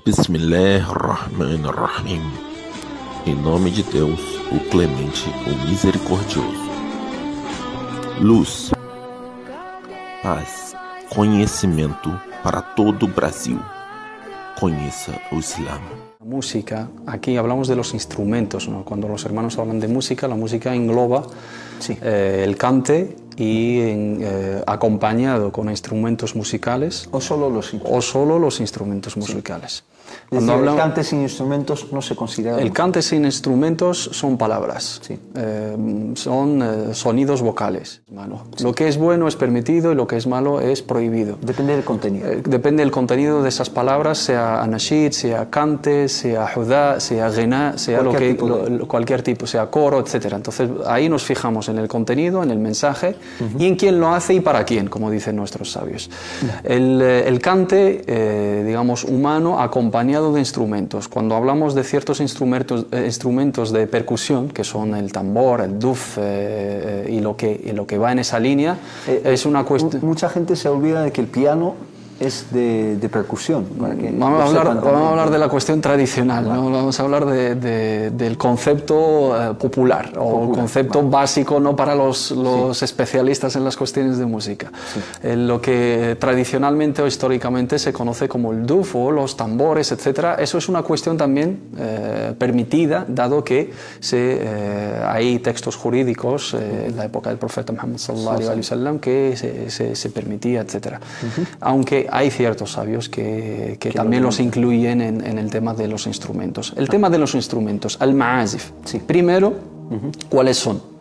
Bismillahirrahmanirrahim. Em nome de Deus, o Clemente, o Misericordioso. Luz, paz, conhecimento para todo o Brasil. Conheça o Islam. Música, aquí hablamos de los instrumentos, ¿no? Cuando los hermanos hablan de música, la música engloba el cante y acompañado con instrumentos musicales. ¿O solo los instrumentos? O solo los instrumentos musicales. Es decir, el cante sin instrumentos no se considera... El cante sin instrumentos son palabras, son sonidos vocales. Lo que es bueno es permitido y lo que es malo es prohibido. Depende del contenido. Depende del contenido de esas palabras, sea anashid, sea cante, sea judá, sea ghina, sea cualquier tipo, sea coro, etc. Entonces ahí nos fijamos en el contenido, en el mensaje y en quién lo hace y para quién, como dicen nuestros sabios. El cante, digamos, humano, acompañado de instrumentos. Cuando hablamos de ciertos instrumentos de percusión, que son el tambor, el duf y lo que va en esa línea, es una cuestión... Mucha gente se olvida de que el piano es de percusión. Vamos a hablar de la cuestión tradicional, ¿no? Vamos a hablar del concepto popular o concepto básico, no para los especialistas en las cuestiones de música. Lo que tradicionalmente o históricamente se conoce como el duf o los tambores, etc. Eso es una cuestión también permitida, dado que hay textos jurídicos en la época del profeta Muhammad sallallahu alaihi wasallam que se permitía, etc. Aunque hay ciertos sabios que también los incluyen en el tema de los instrumentos. El tema de los instrumentos, al-ma'azif. Primero, ¿cuáles son?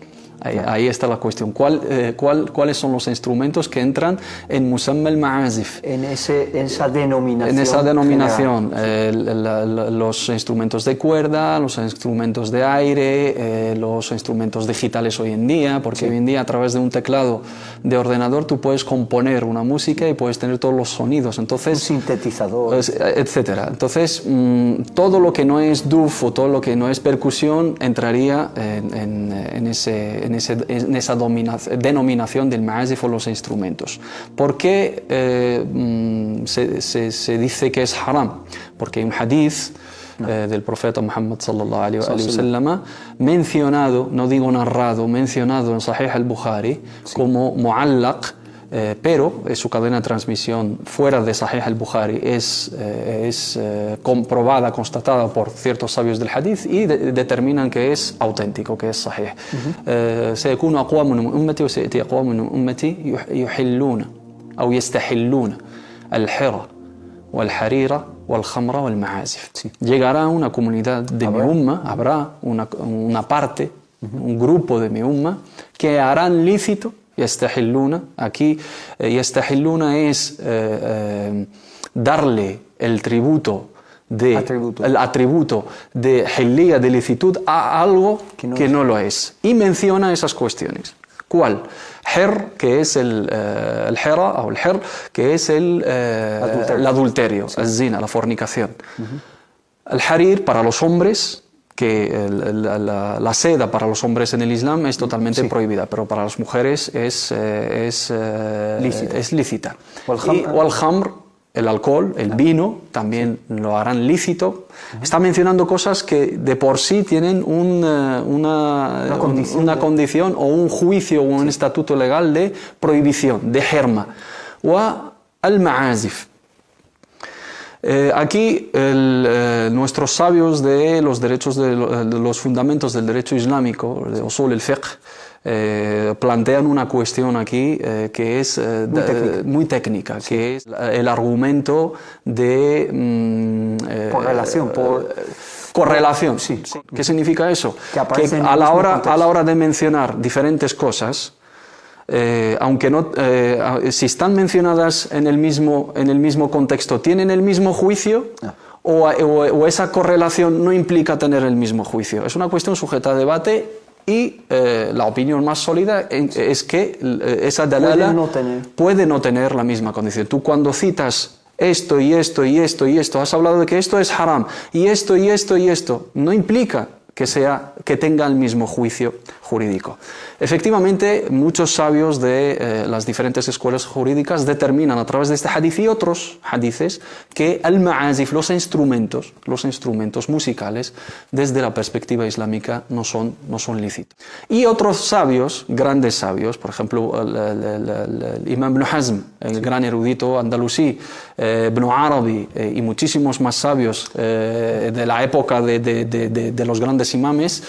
Ahí está la cuestión. ¿Cuáles son los instrumentos que entran en musamma al-ma'azif? En esa denominación. En esa denominación. Los instrumentos de cuerda, los instrumentos de aire, los instrumentos digitales hoy en día, porque hoy en día a través de un teclado de ordenador tú puedes componer una música y puedes tener todos los sonidos. Entonces, un sintetizador. Etcétera. Entonces, todo lo que no es duf o todo lo que no es percusión entraría en esa denominación del ma'azif o los instrumentos. ¿Por qué se dice que es haram? Porque hay un hadith del profeta Muhammad sallallahu alaihi wasallam mencionado, no digo narrado, mencionado en Sahih al-Bukhari como mu'allaq, pero su cadena de transmisión fuera de Sahih al-Bukhari es comprobada, constatada por ciertos sabios del hadith y determinan que es auténtico, que es sahih. سيكون أقوام من أمتي وسيأتي أقوام من أمتي يحلون أو يستحلون الحرة والحريرة والخمر والمعازف. Llegará una comunidad de mi umma, habrá una parte, un grupo de mi umma que harán lícito yastahilluna. Aquí yastahilluna es darle el atributo de hilliya, de licitud, a algo que no lo es. Y menciona esas cuestiones. ¿Cuál? Her, que es el hera o el her, que es el adulterio, el zina, la fornicación. El harir para los hombres, que la seda para los hombres en el Islam es totalmente prohibida, pero para las mujeres es lícita. O al khamr, el alcohol, el vino, también lo harán lícito. Está mencionando cosas que de por sí tienen una condición o un juicio o un estatuto legal de prohibición, de herma. O al ma'azif. Aquí nuestros sabios de los derechos de los fundamentos del derecho islámico, de usul el-fiqh, plantean una cuestión aquí que es muy técnica, que es el argumento de correlación. ¿Qué significa eso? Que a la hora de mencionar diferentes cosas, aunque no, si están mencionadas en el mismo contexto, ¿tienen el mismo juicio? O esa correlación no implica tener el mismo juicio. Es una cuestión sujeta a debate y la opinión más sólida es que esa dalala puede no tener la misma condición. Tú cuando citas esto y esto y esto y esto, has hablado de que esto es haram y esto y esto y esto, no implica que tenga el mismo juicio jurídico. Efectivamente, muchos sabios de las diferentes escuelas jurídicas determinan a través de este hadith y otros hadithes que el ma'azif, los instrumentos musicales, desde la perspectiva islámica no son lícitos. Y otros sabios, grandes sabios, por ejemplo, el Imam Ibn Hazm, el gran erudito andalusí, Ibn Arabi y muchísimos más sabios de la época de los grandes imames,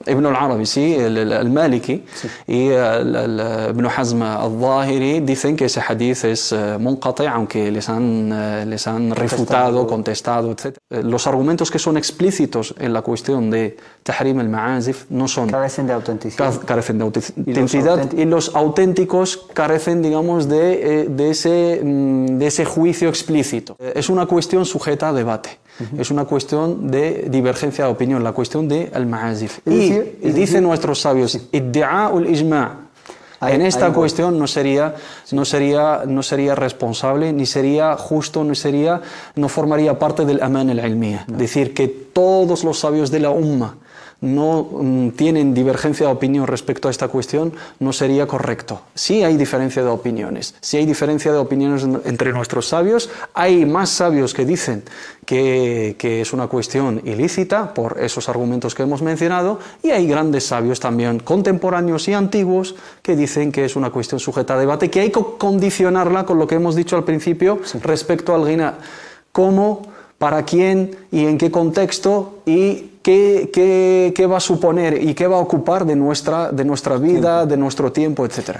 Ibn al-Arabi, sí, el Maliki, sí, y Ibn Hazm al-Zahiri dicen que ese hadith es munqati', aunque les han refutado, contestado, etc. Los argumentos que son explícitos en la cuestión de tahrim al-ma'azif no son... Carecen de autenticidad. Carecen de autenticidad y los auténticos carecen, digamos, de ese juicio explícito. Es una cuestión sujeta a debate. Es una cuestión de divergencia de opinión, la cuestión de al-ma'azif. Y dicen nuestros sabios, idda'a'ul ijma'. En esta cuestión no sería responsable, ni sería justo, no formaría parte del aman al-ilmiyya. No. Decir que todos los sabios de la umma no tienen divergencia de opinión respecto a esta cuestión no sería correcto. Sí hay diferencia de opiniones, entre nuestros sabios. Hay más sabios que dicen que es una cuestión ilícita por esos argumentos que hemos mencionado, y hay grandes sabios también contemporáneos y antiguos que dicen que es una cuestión sujeta a debate, que hay que condicionarla con lo que hemos dicho al principio, sí, respecto al ghina, cómo, para quién y en qué contexto y qué va a suponer y qué va a ocupar de nuestra vida, de nuestro tiempo, etc.